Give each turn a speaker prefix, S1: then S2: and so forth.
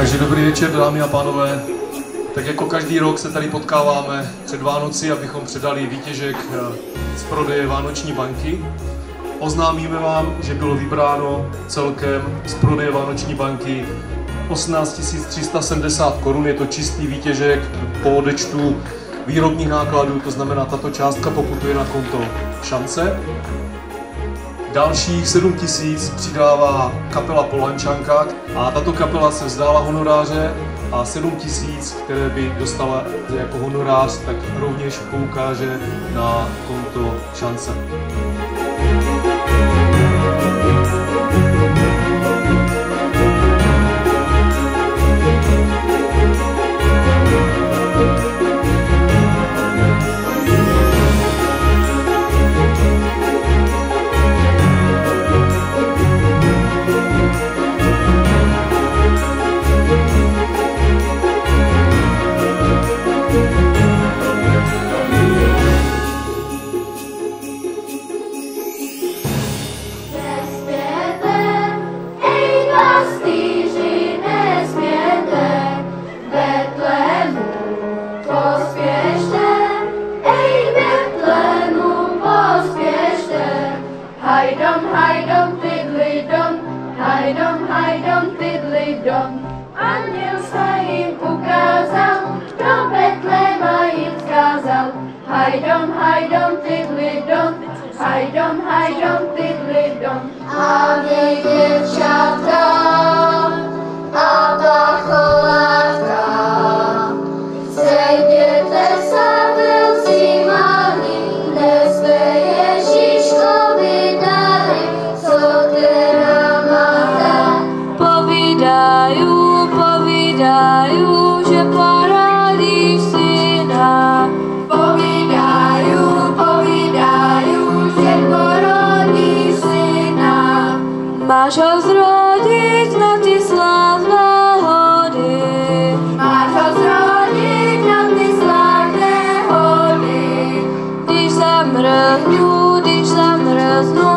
S1: Takže dobrý večer, dámy a pánové. Tak jako každý rok se tady potkáváme před Vánoci, abychom předali výtěžek z prodeje Vánoční banky. Oznámíme vám, že bylo vybráno celkem z prodeje Vánoční banky 18 370 korun. Je to čistý výtěžek po odečtu výrobních nákladů, to znamená, tato částka poputuje na konto Šance. Dalších 7 000 přidává kapela Polančanka a tato kapela se vzdala honoráře a 7 000, které by dostala jako honorář, tak rovněž poukáže na konto Šance.
S2: Hajdom, tiddly dom, anděl se jim ukázal, do Betléma jim vzkázal. Hajdom, tiddly dom, hajdom, tiddly dom. A vy děvčata, a ta cholátka, sejděte se velcí malí, neste Ježíškovi dary, co teda máte. Povídajú, že porodíš syna. Povídajú, že porodíš syna.
S3: Máš ho zrodiť na ty slávne hody.
S2: Máš ho zrodiť na ty slávne hody.
S3: Když zamrznú